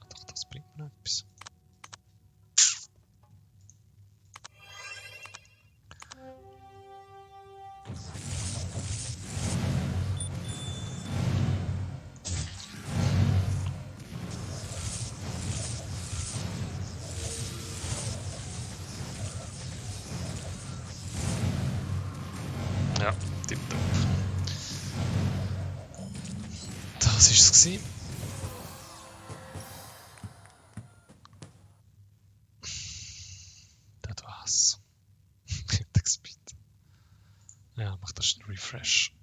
Doch, das bringt mir noch etwas. Ja, tipptopp. Das war es gewesen. Das war's. Speed. Ja, mach das einen Refresh.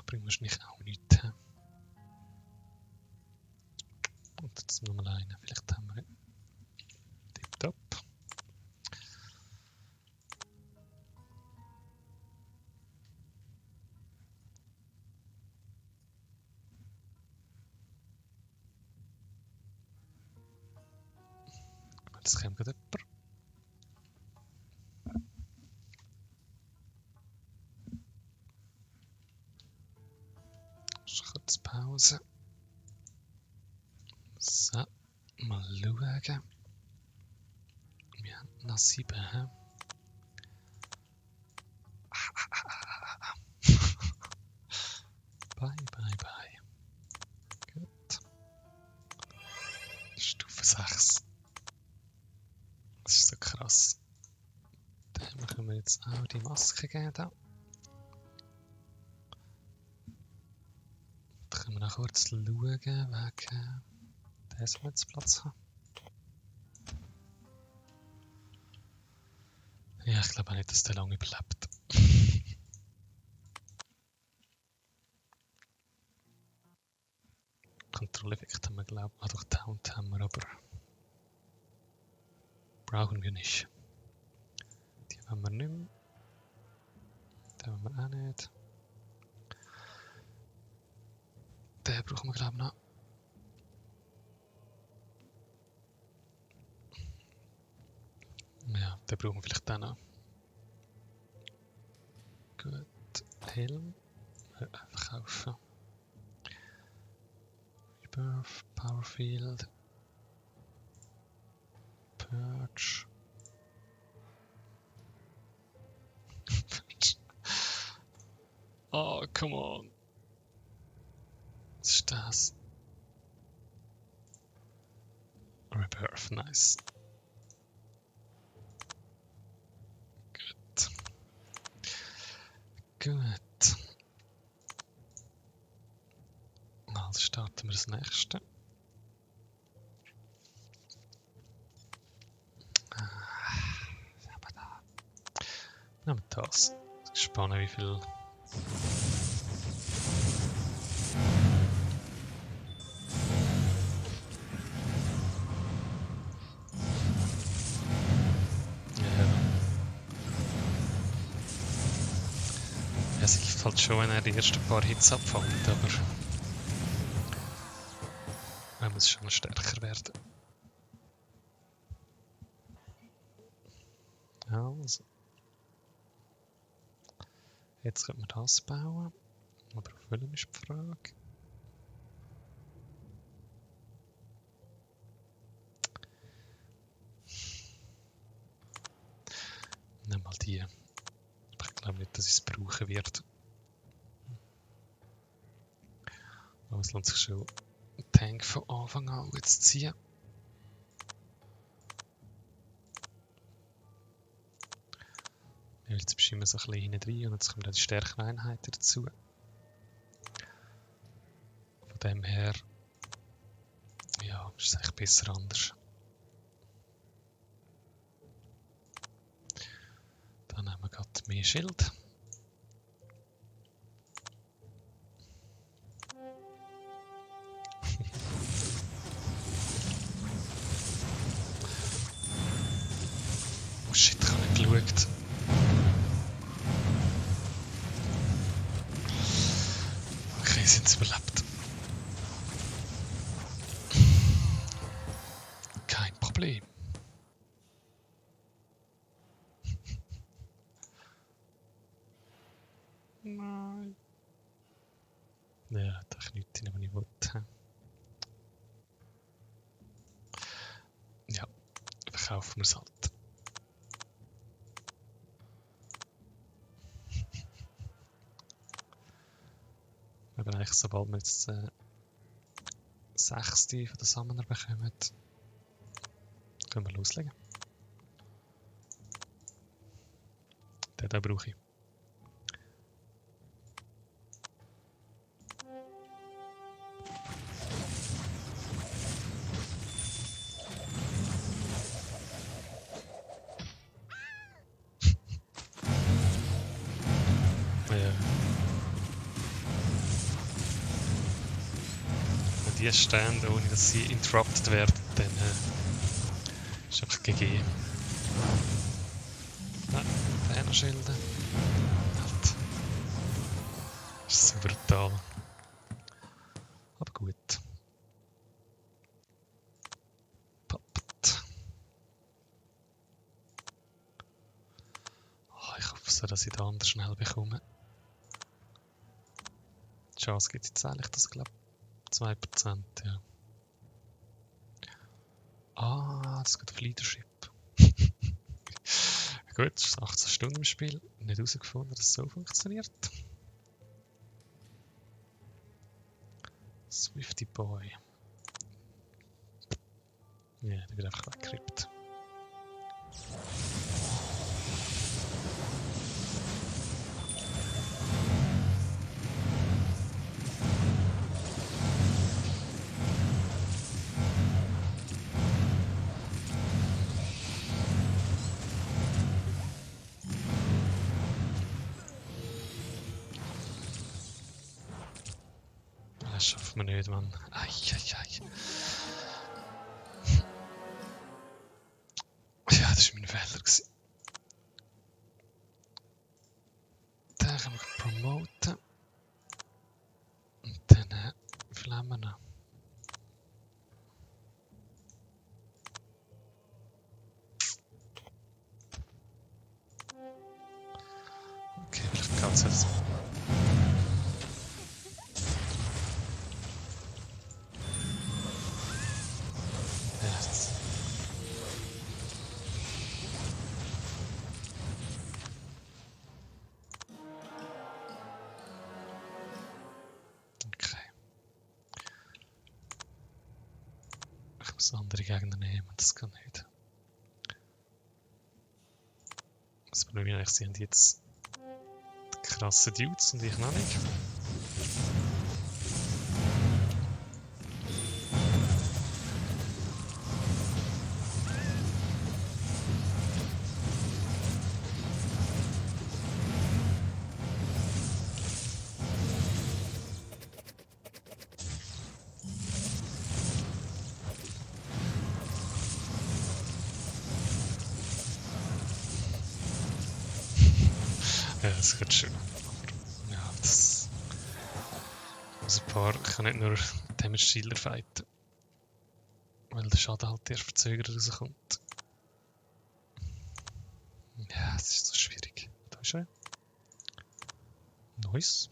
Bringt wahrscheinlich auch nichts. Und jetzt nochmal einen. Vielleicht haben wir tipptopp. Das kommt gerade jemand. Kurz Pause. So, mal schauen. Wir haben noch 7. Bye, bye, bye. Gut. Stufe 6. Das ist so krass. Dem können wir jetzt auch die Maske geben. Da können wir noch kurz schauen, wegen der soll jetzt Platz haben. Ja, ich glaube auch nicht, dass der lange bleibt. Kontrolleffekt haben wir, glaube ich. Ah, doch, Taunt haben wir, aber brauchen wir nicht. Die wollen wir nicht mehr. Den wollen wir auch nicht. Den brauchen wir, glaube ich, noch. Ja, den brauchen wir vielleicht auch noch. Gut. Helm. Verkaufen. Rebirth. Powerfield. Purge. Oh, come on. Was ist das? Rebirth, nice. Gut. Gut. Also starten wir das nächste. Aber da. Nehmen wir das. Gespannt, wie viel. Es hilft halt schon, wenn er die ersten paar Hits abfängt, aber er muss schon stärker werden. Also. Jetzt könnte man das bauen. Aber auf welchem ist die Frage? Nimm mal die. Ich glaube nicht, dass ich es brauchen werde. Aber es lohnt sich schon, einen Tank von Anfang an zu ziehen. Jetzt bestimmen wir so ein bisschen hinten rein und jetzt kommen dann die stärkeren Einheiten dazu. Von dem her, ja, ist es eigentlich besser anders. Dann haben wir gerade mehr Schild. Oh shit, ich habe nicht geschaut. Okay, sind sie überlebt. Kein Problem. Nein. Ja, da kann ich nichts rein, was ich wollte. Ja, verkaufen wir es halt. Aber eigentlich, sobald wir jetzt 6. von den Summoner bekommen, können wir loslegen. Den brauche ich. Ja. Wenn die stehen, ohne dass sie interrupted werden, dann ist einfach GG. Nein, der noch Schilden. Halt. Das ist so brutal. Aber gut. Pappt. Oh, ich hoffe so, dass ich den anderen schnell bekomme. Die Chance gibt es jetzt eigentlich, dass ich glaube 2%, ja. Ah, das geht auf Leadership. Gut, es ist 18 Stunden im Spiel. Nicht herausgefunden, dass es so funktioniert. Swifty Boy. Ja, der wird einfach weggerippt. Das schafft man nicht, Mann. Eieiei. Ja, das war mein Fehler. Den können wir promoten. Und dann Flammen. Okay, vielleicht geht es jetzt. Yes. Okay. Ich muss andere Gegner nehmen, das kann nicht. Das Problem ist, sie haben jetzt krasse Dudes und ich noch nicht. Ja, das geht schön. Das muss ein paar. Ich kann nicht nur Damage Dealer fighten. Weil der Schaden halt erst verzögert rauskommt. Ja, es ist so schwierig. Da ist er. Nice.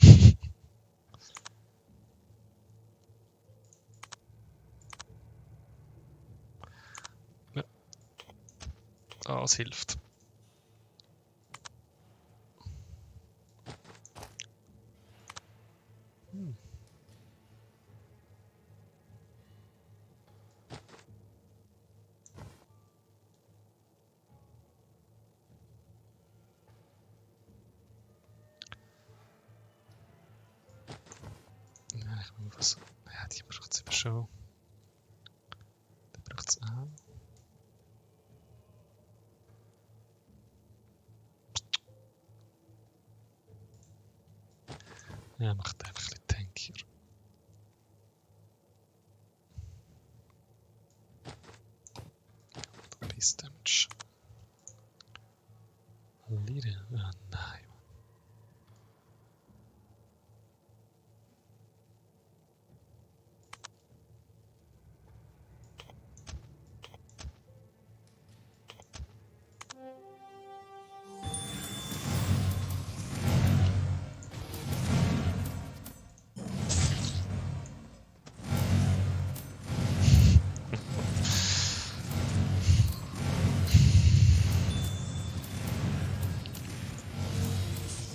Ja. Ah, es hilft. Ja, ich muss was. Ja, die braucht es eben schon. Die braucht es auch. Ja, macht einfach ein bisschen tankier. Base Damage. Lieder. Ah, nein.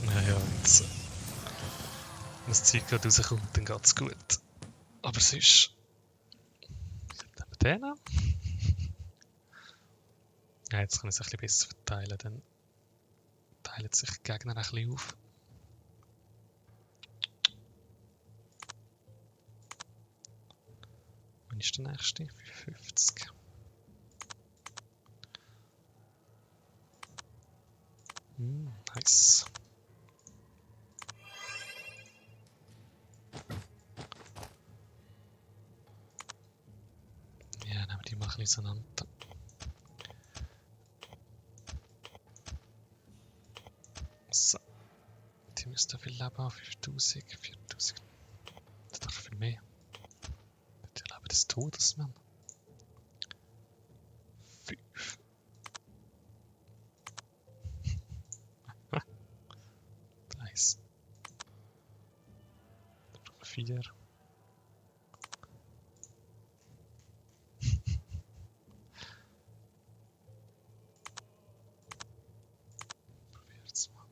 Naja, jetzt. Wenn das Zeug gerade rauskommt, dann geht's gut. Aber sonst. Nehmen wir den an. Ja, jetzt kann ich es ein bisschen besser verteilen, dann teilen sich die Gegner ein bisschen auf. Wann ist der nächste? 55. Nice. Ja, nehmen wir die mal ein bisschen auseinander. So. Die müssten viel Leben haben. 5000, 4000. Das ist doch viel mehr. Die Leben des Todes, Mann. 5. Nice. Dann brauchen wir 4. Probier's mal.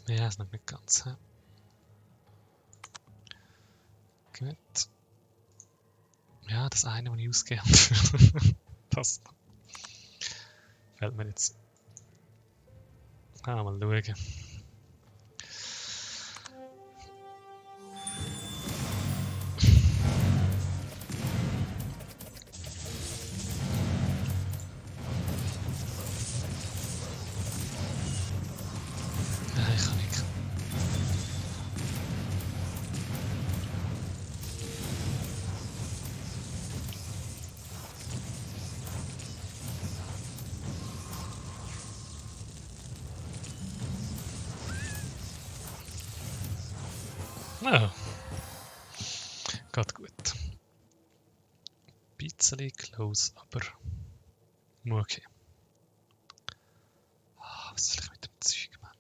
Ja, ist noch nicht ganz. He? Gut. Ja, das eine, was ich ausgegeben habe. Das fällt mir jetzt. Ah, mal schauen. Nein, ich kann nicht. Ja. Geht gut. Ein bisschen close, aber okay. Ah, was soll ich mit dem Zeug machen?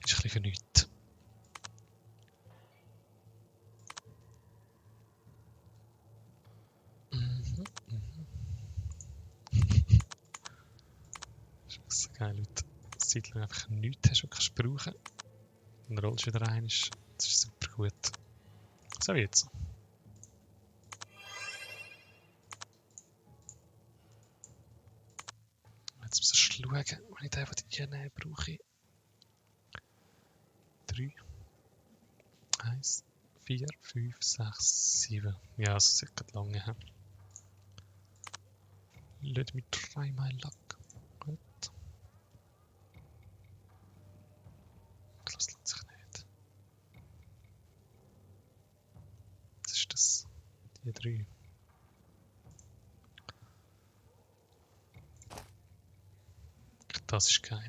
Ist ein bisschen für nichts. Das ist so geil, Leute. Eine Zeit lang einfach nichts hast, was du kannst brauchen. Dann rollst du wieder rein. Das ist super gut. So wie jetzt. Jetzt muss ich schauen, wenn ich den reinnehmen brauche. 3, 1, 4, 5, 6, 7. Ja, das ist gerade lange her. Let me try my luck. Gut. Das lässt sich nicht. Die 3. Das ist geil.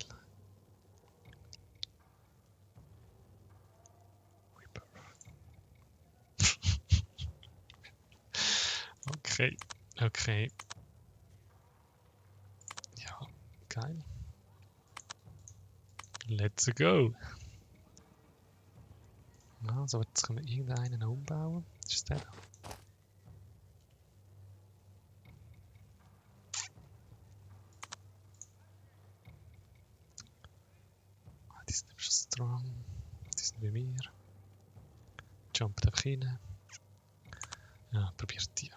Okay, okay. Ja, geil. Let's go. Also, jetzt können wir irgendeinen noch umbauen. Ist der da? Ah, die sind schon strong. Die sind wie mir. Jumpt einfach rein. Ja, probiert die.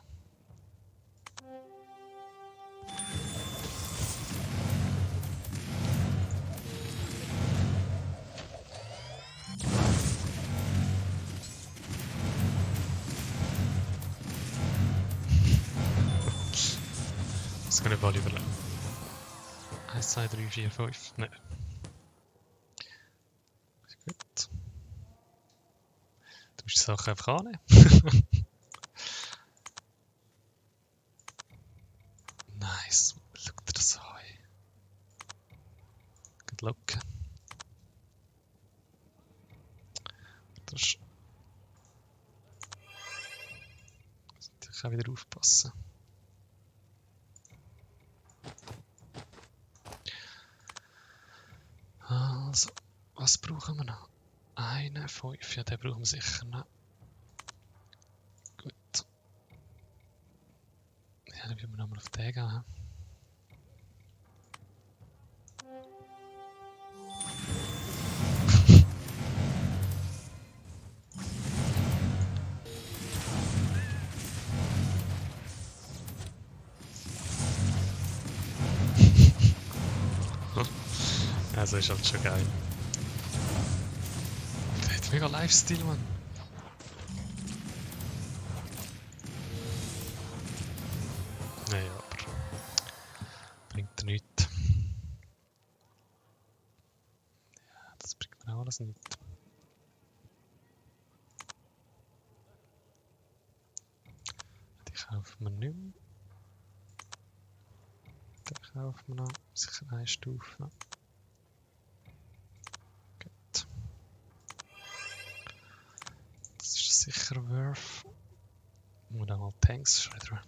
Das können wir alle überleben. 1, 2, 3, 4, 5. Nein. Ist gut. Du musst die Sachen einfach annehmen. Nice. Schau dir das an. Good luck. Das ist... Ich kann wieder aufpassen. Also, was brauchen wir noch? Einen, 5, ja, den brauchen wir sicher noch. Gut. Ja, dann werden wir nochmal auf den gehen. Also ist halt schon geil. Der hat mega Lifestyle, Mann. Naja, aber bringt er nichts. Ja, das bringt mir auch alles nichts. Die kaufen wir nicht mehr. Den kaufen wir noch. Sicher eine Stufe. Gut. Das ist sicher worth. Und auch mal Tanks schreddern.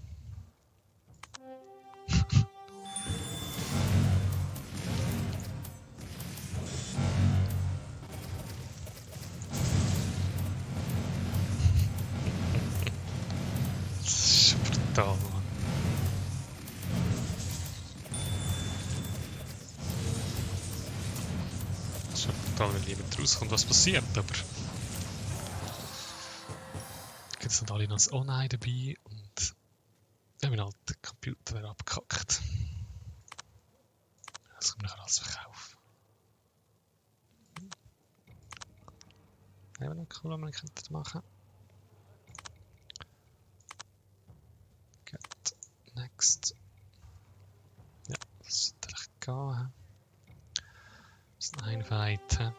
Das ist schon brutal, Mann. Das ist schon brutal, wenn jemand rauskommt, was passiert, aber... Jetzt sind alle noch das Online dabei und... Ja, mein alter Computer wäre abgekackt. Das kann man nachher alles verkaufen. Ja, noch cool, was man könnte machen. Gut, next. Ja, das sollte eigentlich gehen. Das ist ein Fight.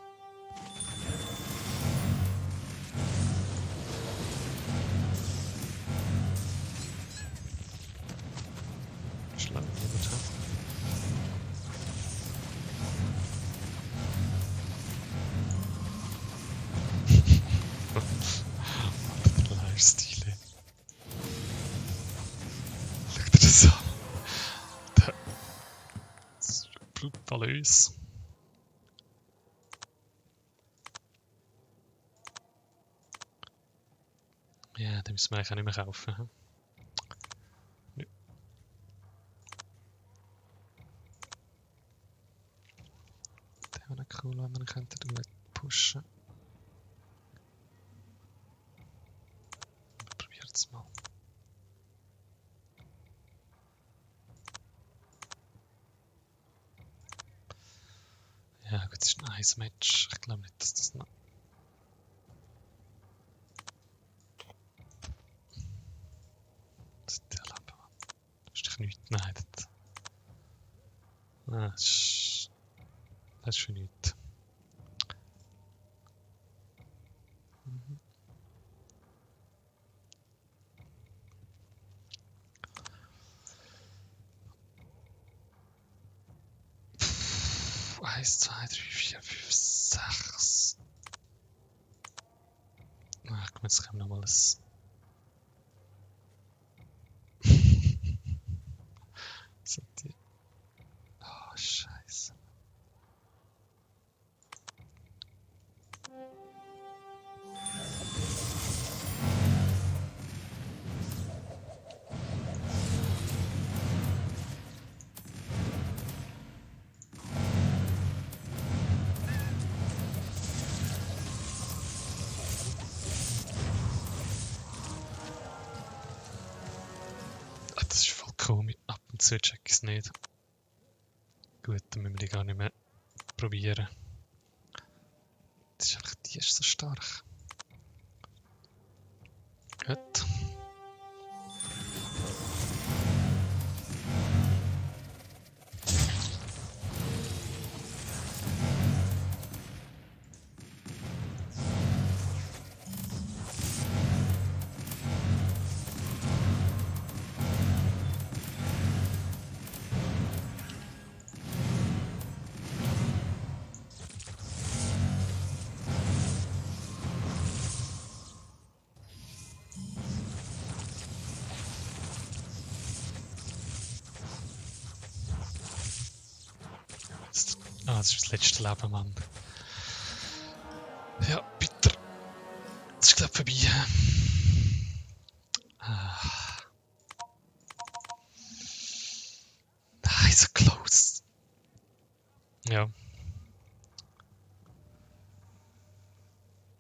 Schlau niemand. Der Lifestyle. Schau dir das an. Das ist brutalös. Ja, den müssen wir eigentlich auch nicht mehr kaufen. Nö. Der wäre noch cool, wenn man ihn pushen könnte. Probiert es mal. Ja, gut, es ist ein Eismatch. Ich glaube nicht, dass das noch. Das ist der Leben. Das ist doch nichts. Nein, das. Ah, das ist für nichts. 1, 2, 3, 4, 5, 6. Ach komm, jetzt kommt nochmal ein... So die... Oh, Scheiße. Ah, das ist voll komisch. Ab und zu check ich es nicht. Gut, dann müssen wir die gar nicht mehr probieren. Das ist einfach, die ist so stark. Gut. Ah, das ist das letzte Leben, Mann. Ja, bitter. Das ist, glaube ich, vorbei. Ah. Nein, so close. Ja.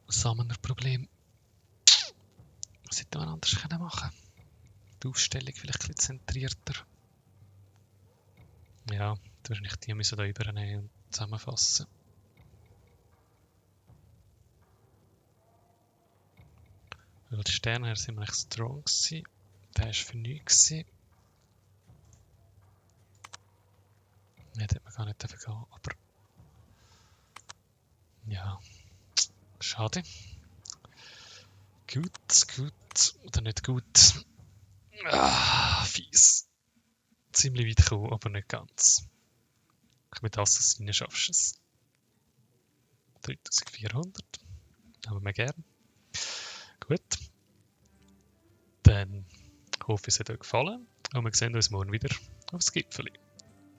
Summoner-Problem. Was hätte man anders machen können? Die Aufstellung vielleicht ein bisschen zentrierter. Ja, da würde ich die müssen da übernehmen und zusammenfassen. Weil die Sterne her sind wir echt strong gewesen. Der war für nichts. Ja, da hätte man gar nicht gehen dürfen, aber... Ja, schade. Gut, gut oder nicht gut. Ah, fies. Ziemlich weit gekommen, aber nicht ganz. Mit Assassinen schaffst du es. 3400. Haben wir gern. Gut. Dann hoffe ich, es hat euch gefallen. Und wir sehen uns morgen wieder aufs Gipfeli.